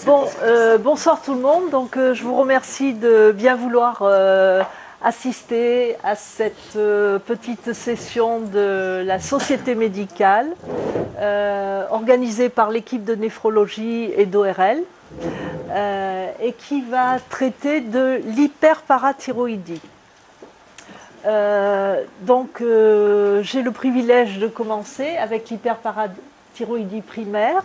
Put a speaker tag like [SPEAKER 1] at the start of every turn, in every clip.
[SPEAKER 1] Bon, bonsoir tout le monde. Donc, je vous remercie de bien vouloir assister à cette petite session de la Société médicale organisée par l'équipe de néphrologie et d'ORL et qui va traiter de l'hyperparathyroïdie. Donc, j'ai le privilège de commencer avec l'hyperparathyroïdie primaire.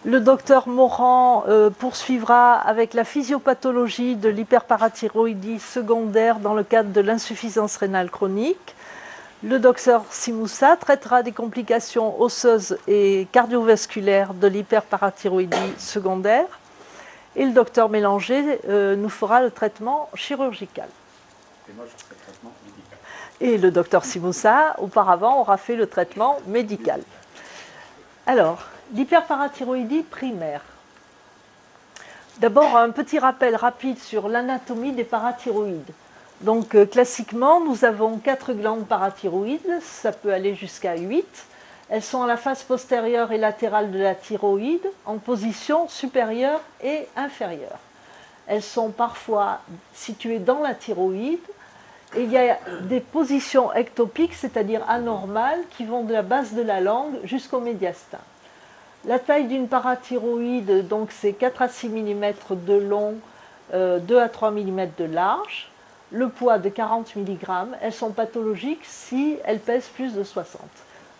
[SPEAKER 1] Le docteur Morand poursuivra avec la physiopathologie de l'hyperparathyroïdie secondaire dans le cadre de l'insuffisance rénale chronique. Le docteur Simoussa traitera des complications osseuses et cardiovasculaires de l'hyperparathyroïdie secondaire. Et le docteur Mélanger nous fera le traitement chirurgical.
[SPEAKER 2] Et moi, je ferai le traitement médical.
[SPEAKER 1] Et le docteur Simoussa, auparavant, aura fait le traitement médical. Alors, l'hyperparathyroïdie primaire. D'abord, un petit rappel rapide sur l'anatomie des parathyroïdes. Donc, classiquement, nous avons 4 glandes parathyroïdes, ça peut aller jusqu'à 8. Elles sont à la face postérieure et latérale de la thyroïde, en position supérieure et inférieure. Elles sont parfois situées dans la thyroïde, et il y a des positions ectopiques, c'est-à-dire anormales, qui vont de la base de la langue jusqu'au médiastin. La taille d'une parathyroïde, donc c'est 4 à 6 mm de long, 2 à 3 mm de large, le poids de 40 mg. Elles sont pathologiques si elles pèsent plus de 60.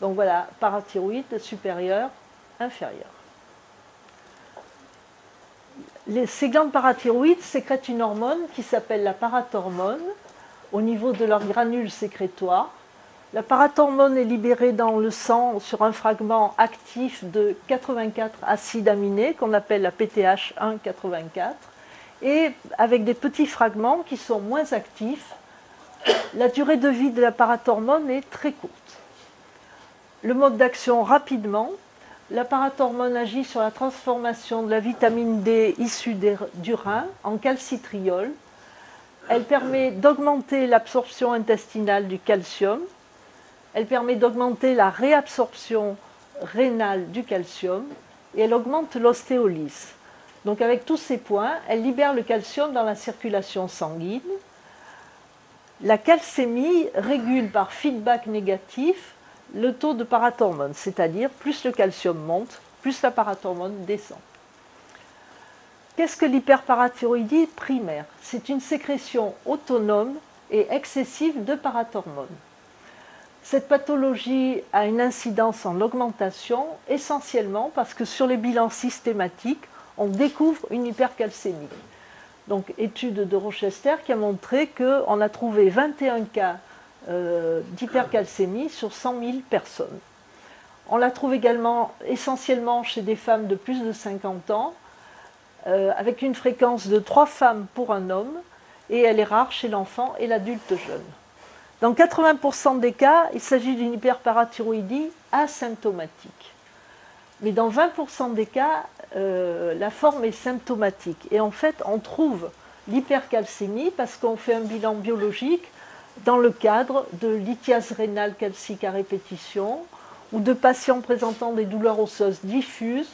[SPEAKER 1] Donc voilà, parathyroïde supérieure, inférieure. Ces glandes parathyroïdes sécrètent une hormone qui s'appelle la parathormone au niveau de leurs granules sécrétoires. La parathormone est libérée dans le sang sur un fragment actif de 84 acides aminés qu'on appelle la PTH1-84 et avec des petits fragments qui sont moins actifs. La durée de vie de la parathormone est très courte. Le mode d'action rapidement. La parathormone agit sur la transformation de la vitamine D issue du rein en calcitriol. Elle permet d'augmenter l'absorption intestinale du calcium. Elle permet d'augmenter la réabsorption rénale du calcium et elle augmente l'ostéolyse. Donc avec tous ces points, elle libère le calcium dans la circulation sanguine. La calcémie régule par feedback négatif le taux de parathormone, c'est-à-dire plus le calcium monte, plus la parathormone descend. Qu'est-ce que l'hyperparathyroïdie primaire? C'est une sécrétion autonome et excessive de parathormone. Cette pathologie a une incidence en augmentation, essentiellement parce que sur les bilans systématiques, on découvre une hypercalcémie. Donc, étude de Rochester qui a montré qu'on a trouvé 21 cas d'hypercalcémie sur 100 000 personnes. On la trouve également essentiellement chez des femmes de plus de 50 ans, avec une fréquence de 3 femmes pour un homme, et elle est rare chez l'enfant et l'adulte jeune. Dans 80% des cas, il s'agit d'une hyperparathyroïdie asymptomatique. Mais dans 20% des cas, la forme est symptomatique. Et en fait, on trouve l'hypercalcémie parce qu'on fait un bilan biologique dans le cadre de lithiase rénale calcique à répétition ou de patients présentant des douleurs osseuses diffuses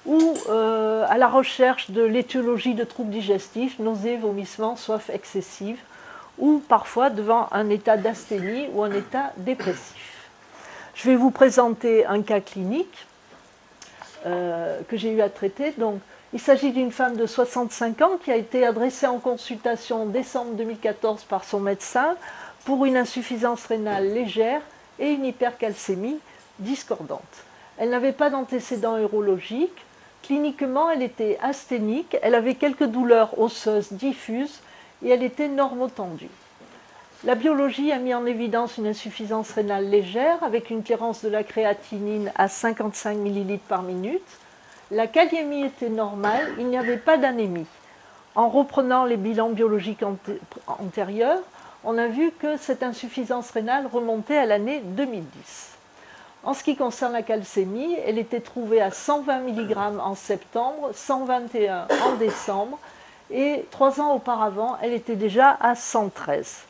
[SPEAKER 1] ou à la recherche de l'étiologie de troubles digestifs, nausées, vomissements, soif excessive, ou parfois devant un état d'asthénie ou un état dépressif. Je vais vous présenter un cas clinique que j'ai eu à traiter. Donc, il s'agit d'une femme de 65 ans qui a été adressée en consultation en décembre 2014 par son médecin pour une insuffisance rénale légère et une hypercalcémie discordante. Elle n'avait pas d'antécédents urologiques. Cliniquement, elle était asthénique, elle avait quelques douleurs osseuses diffuses et elle était normotendue. La biologie a mis en évidence une insuffisance rénale légère avec une clairance de la créatinine à 55 ml par minute. La kaliémie était normale, il n'y avait pas d'anémie. En reprenant les bilans biologiques antérieurs, on a vu que cette insuffisance rénale remontait à l'année 2010. En ce qui concerne la calcémie, elle était trouvée à 120 mg en septembre, 121 en décembre, et 3 ans auparavant, elle était déjà à 113.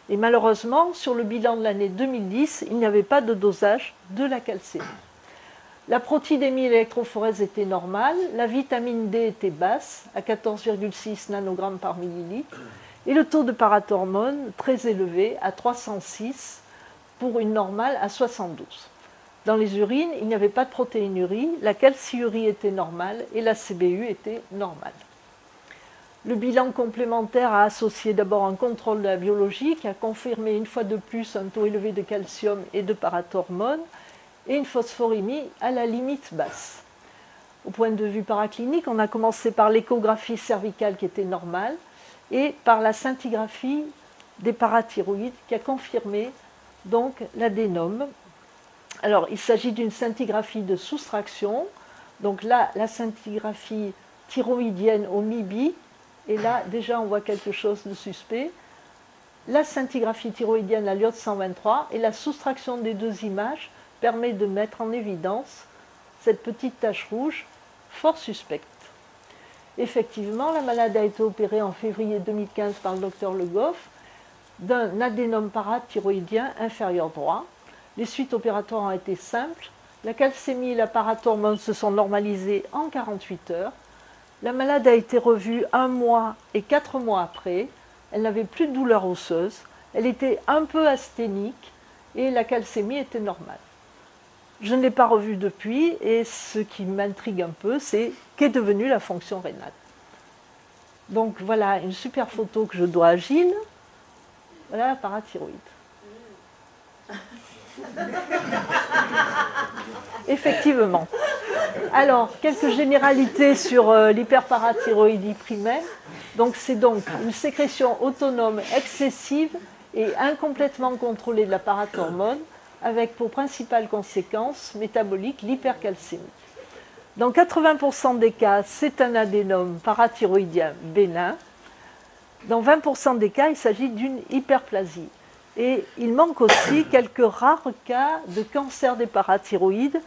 [SPEAKER 1] Et malheureusement, sur le bilan de l'année 2010, il n'y avait pas de dosage de la calcémie. La protidémie et l'électrophorèse étaient normales, la vitamine D était basse, à 14,6 nanogrammes par millilitre, et le taux de parathormone très élevé, à 306, pour une normale à 72. Dans les urines, il n'y avait pas de protéinurie, la calciurie était normale et la CBU était normale. Le bilan complémentaire a associé d'abord un contrôle de la biologie qui a confirmé une fois de plus un taux élevé de calcium et de parathormone et une phosphorémie à la limite basse. Au point de vue paraclinique, on a commencé par l'échographie cervicale qui était normale et par la scintigraphie des parathyroïdes qui a confirmé donc l'adénome. Alors, il s'agit d'une scintigraphie de soustraction. Donc là, la scintigraphie thyroïdienne au MIBI. Et là, déjà, on voit quelque chose de suspect. La scintigraphie thyroïdienne à l'iode 123 et la soustraction des deux images permet de mettre en évidence cette petite tache rouge fort suspecte. Effectivement, la malade a été opérée en février 2015 par le docteur Le Goff d'un adénome parathyroïdien inférieur droit. Les suites opératoires ont été simples. La calcémie et la parathormone se sont normalisées en 48 heures. La malade a été revue 1 mois et 4 mois après. Elle n'avait plus de douleur osseuse. Elle était un peu asthénique et la calcémie était normale. Je ne l'ai pas revue depuis et ce qui m'intrigue un peu, c'est qu'est devenue la fonction rénale. Donc voilà une super photo que je dois à Gilles. Voilà la parathyroïde. Effectivement. Alors, quelques généralités sur l'hyperparathyroïdie primaire. Donc, c'est donc une sécrétion autonome excessive et incomplètement contrôlée de la parathormone, avec pour principale conséquence métabolique l'hypercalcémie. Dans 80% des cas, c'est un adénome parathyroïdien bénin. Dans 20% des cas, il s'agit d'une hyperplasie. Et il manque aussi quelques rares cas de cancer des parathyroïdes.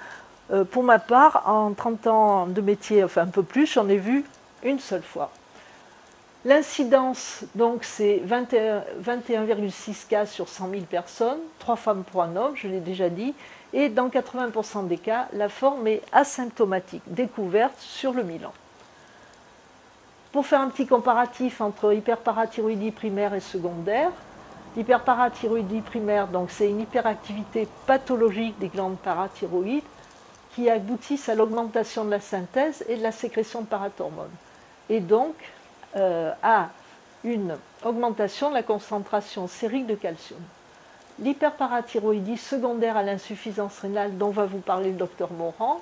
[SPEAKER 1] Pour ma part, en 30 ans de métier, enfin un peu plus, j'en ai vu une seule fois. L'incidence, donc, c'est 21,6 cas sur 100 000 personnes, 3 femmes pour un homme, je l'ai déjà dit, et dans 80% des cas, la forme est asymptomatique, découverte sur le 1000 ans. Pour faire un petit comparatif entre hyperparathyroïdie primaire et secondaire, l'hyperparathyroïdie primaire, donc, c'est une hyperactivité pathologique des glandes parathyroïdes qui aboutissent à l'augmentation de la synthèse et de la sécrétion de parathormone, et donc à une augmentation de la concentration sérique de calcium. L'hyperparathyroïdie secondaire à l'insuffisance rénale, dont va vous parler le docteur Morand,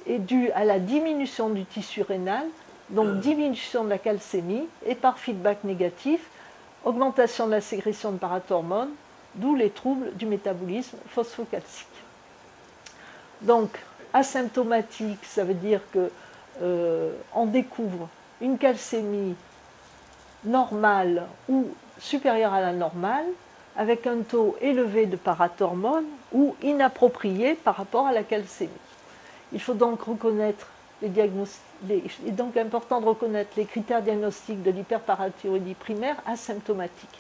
[SPEAKER 1] est due à la diminution du tissu rénal, donc diminution de la calcémie, et par feedback négatif, augmentation de la sécrétion de parathormone, d'où les troubles du métabolisme phosphocalcique. Donc, asymptomatique, ça veut dire qu'on découvre une calcémie normale ou supérieure à la normale, avec un taux élevé de parathormone ou inapproprié par rapport à la calcémie. Il faut donc reconnaître il est donc important de reconnaître les critères diagnostiques de l'hyperparathyroïdie primaire asymptomatique.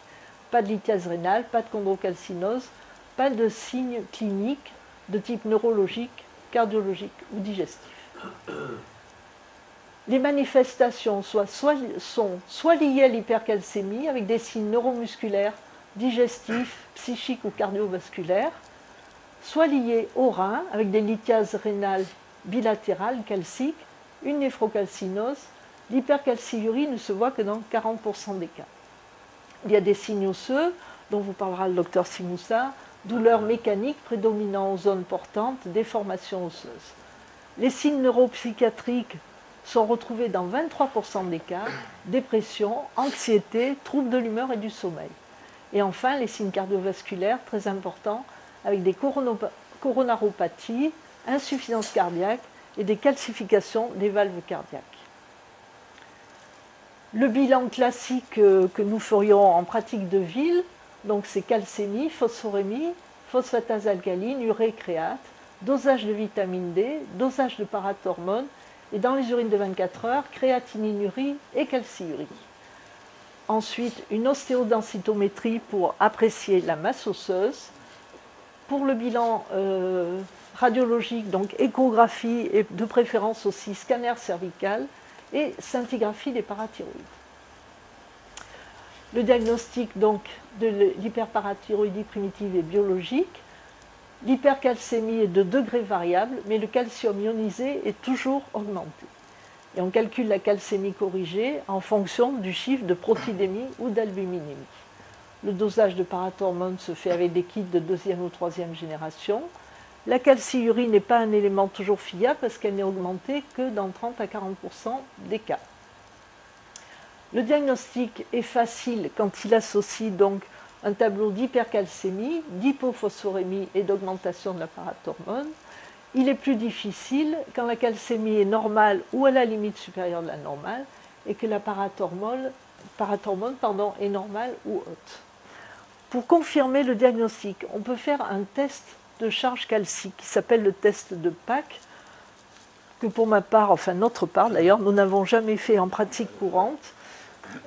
[SPEAKER 1] Pas de lithiase rénale, pas de chondrocalcinose, pas de signes cliniques de type neurologique, cardiologique ou digestif. Les manifestations sont soit liées à l'hypercalcémie avec des signes neuromusculaires, digestifs, psychiques ou cardiovasculaires, soit liées au rein avec des lithiases rénales bilatérales calciques, une néphrocalcinose. L'hypercalciurie ne se voit que dans 40% des cas. Il y a des signes osseux, dont vous parlera le docteur Simoussa, douleurs mécaniques prédominant aux zones portantes, déformations osseuses. Les signes neuropsychiatriques sont retrouvés dans 23% des cas, dépression, anxiété, troubles de l'humeur et du sommeil. Et enfin, les signes cardiovasculaires, très importants, avec des coronaropathies, insuffisance cardiaque et des calcifications des valves cardiaques. Le bilan classique que nous ferions en pratique de ville, donc c'est calcémie, phosphorémie, phosphatase alcaline, urée, créate, dosage de vitamine D, dosage de parathormone, et dans les urines de 24 heures, créatininurie et calciurie. Ensuite, une ostéodensitométrie pour apprécier la masse osseuse. Pour le bilan radiologique, donc échographie et de préférence aussi scanner cervical et scintigraphie des parathyroïdes. Le diagnostic donc de l'hyperparathyroïdie primitive est biologique. L'hypercalcémie est de degré variable, mais le calcium ionisé est toujours augmenté. Et on calcule la calcémie corrigée en fonction du chiffre de protidémie ou d'albuminémie. Le dosage de parathormone se fait avec des kits de deuxième ou troisième génération. La calciurie n'est pas un élément toujours fiable parce qu'elle n'est augmentée que dans 30 à 40% des cas. Le diagnostic est facile quand il associe donc un tableau d'hypercalcémie, d'hypophosphorémie et d'augmentation de la parathormone. Il est plus difficile quand la calcémie est normale ou à la limite supérieure de la normale et que la parathormone est normale ou haute. Pour confirmer le diagnostic, on peut faire un test de charge calcique qui s'appelle le test de PAC, que pour ma part, enfin notre part d'ailleurs, nous n'avons jamais fait en pratique courante,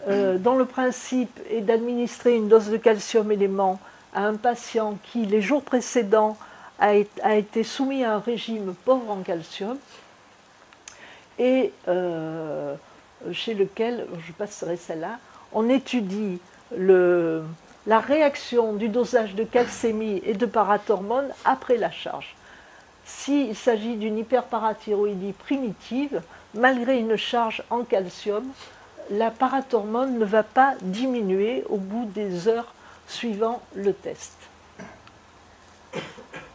[SPEAKER 1] dont le principe est d'administrer une dose de calcium élément à un patient qui, les jours précédents, a été soumis à un régime pauvre en calcium et chez lequel, je passerai celle-là, on étudie la réaction du dosage de calcémie et de parathormone après la charge. S'il s'agit d'une hyperparathyroïdie primitive, malgré une charge en calcium, la parathormone ne va pas diminuer au bout des heures suivant le test.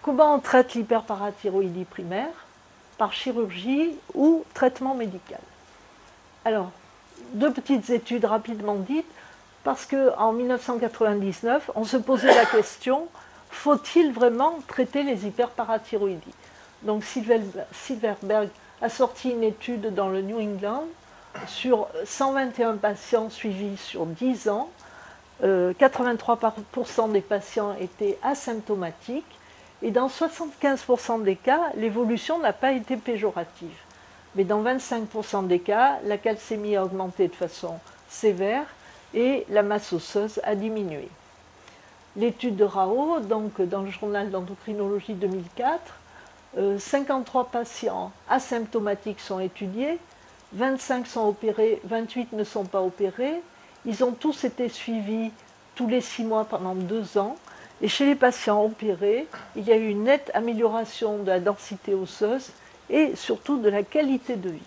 [SPEAKER 1] Comment on traite l'hyperparathyroïdie primaire? Par chirurgie ou traitement médical. Alors, deux petites études rapidement dites, parce qu'en 1999, on se posait la question, faut-il vraiment traiter les hyperparathyroïdies? Donc Silverberg a sorti une étude dans le New England sur 121 patients suivis sur 10 ans. 83% des patients étaient asymptomatiques et dans 75% des cas, l'évolution n'a pas été péjorative. Mais dans 25% des cas, la calcémie a augmenté de façon sévère et la masse osseuse a diminué. L'étude de Rao, donc dans le journal d'endocrinologie 2004, 53 patients asymptomatiques sont étudiés, 25 sont opérés, 28 ne sont pas opérés. Ils ont tous été suivis tous les 6 mois pendant 2 ans. Et chez les patients opérés, il y a eu une nette amélioration de la densité osseuse et surtout de la qualité de vie.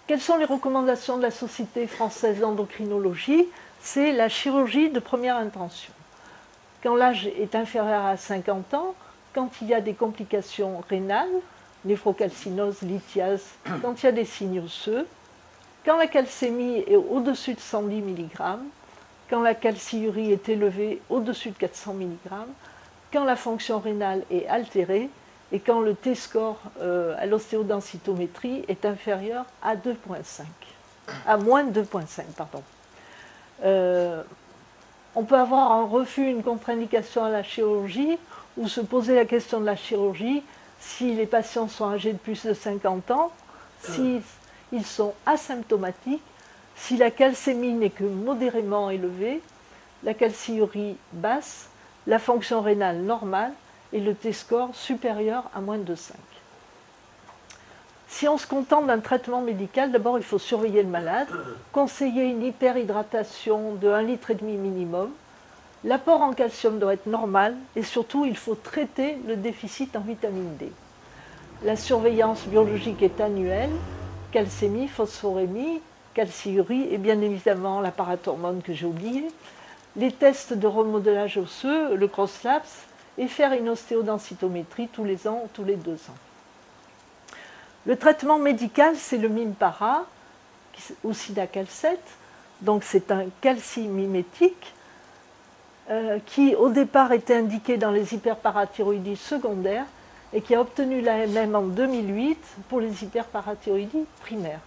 [SPEAKER 1] Quelles sont les recommandations de la Société française d'endocrinologie? C'est la chirurgie de première intention. Quand l'âge est inférieur à 50 ans, quand il y a des complications rénales, néphrocalcinose, lithiase, quand il y a des signes osseux, quand la calcémie est au-dessus de 110 mg, quand la calciurie est élevée au-dessus de 400 mg, quand la fonction rénale est altérée et quand le T-score à l'ostéodensitométrie est inférieur à 2,5, à moins de 2,5, pardon. On peut avoir un refus, une contre-indication à la chirurgie ou se poser la question de la chirurgie si les patients sont âgés de plus de 50 ans, s'ils sont asymptomatiques, si la calcémie n'est que modérément élevée, la calciurie basse, la fonction rénale normale et le T-score supérieur à moins de 5. Si on se contente d'un traitement médical, d'abord il faut surveiller le malade, conseiller une hyperhydratation de 1,5 litre minimum. L'apport en calcium doit être normal et surtout il faut traiter le déficit en vitamine D. La surveillance biologique est annuelle, calcémie, phosphorémie, calciurie et bien évidemment la parathormone que j'ai oublié. Les tests de remodelage osseux, le CrossLapse et faire une ostéodensitométrie tous les ans ou tous les 2 ans. Le traitement médical, c'est le Mimpara, ou Sidacalcet, donc c'est un calcimimétique qui au départ était indiqué dans les hyperparathyroïdies secondaires et qui a obtenu l'AMM en 2008 pour les hyperparathyroïdies primaires.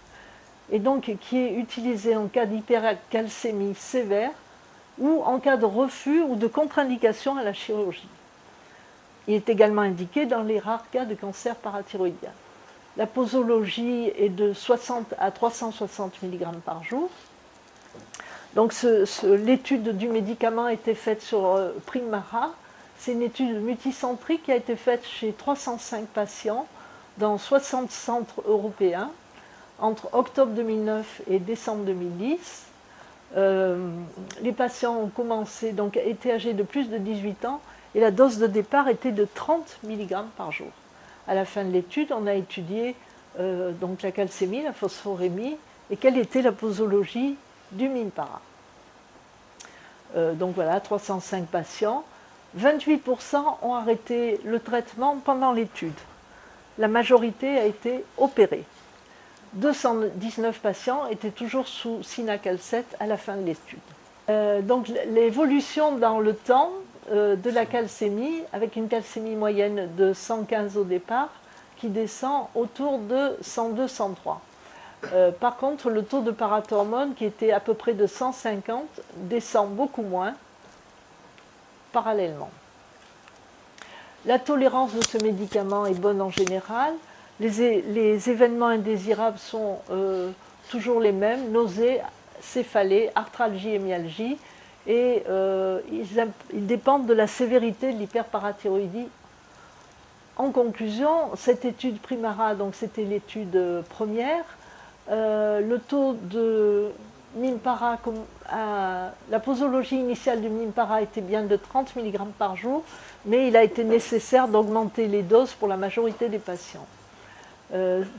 [SPEAKER 1] Et donc qui est utilisé en cas d'hypercalcémie sévère ou en cas de refus ou de contre-indication à la chirurgie. Il est également indiqué dans les rares cas de cancer parathyroïdien. La posologie est de 60 à 360 mg par jour. Donc l'étude du médicament a été faite sur Primara, C'est une étude multicentrique qui a été faite chez 305 patients dans 60 centres européens entre octobre 2009 et décembre 2010. Les patients ont commencé, donc étaient âgés de plus de 18 ans et la dose de départ était de 30 mg par jour. À la fin de l'étude, on a étudié donc la calcémie, la phosphorémie et quelle était la posologie du Minpara. Donc voilà, 305 patients. 28% ont arrêté le traitement pendant l'étude. La majorité a été opérée. 219 patients étaient toujours sous Cinacalcet à la fin de l'étude. Donc l'évolution dans le temps de la calcémie, avec une calcémie moyenne de 115 au départ, qui descend autour de 102-103. Par contre, le taux de parathormone, qui était à peu près de 150, descend beaucoup moins parallèlement. La tolérance de ce médicament est bonne en général. Les événements indésirables sont toujours les mêmes, nausées, céphalées, arthralgie et myalgie, et ils dépendent de la sévérité de l'hyperparathyroïdie. En conclusion, cette étude Primara, donc c'était l'étude première, le taux de Minpara, la posologie initiale du Minpara était bien de 30 mg par jour, mais il a été nécessaire d'augmenter les doses pour la majorité des patients.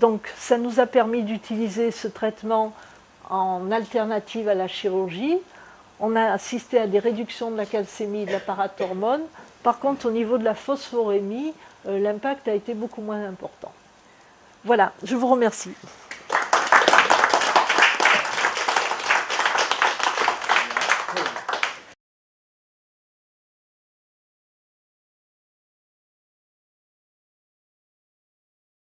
[SPEAKER 1] Donc ça nous a permis d'utiliser ce traitement en alternative à la chirurgie. On a assisté à des réductions de la calcémie et de la parathormone. Par contre, au niveau de la phosphorémie, l'impact a été beaucoup moins important. Voilà, je vous remercie.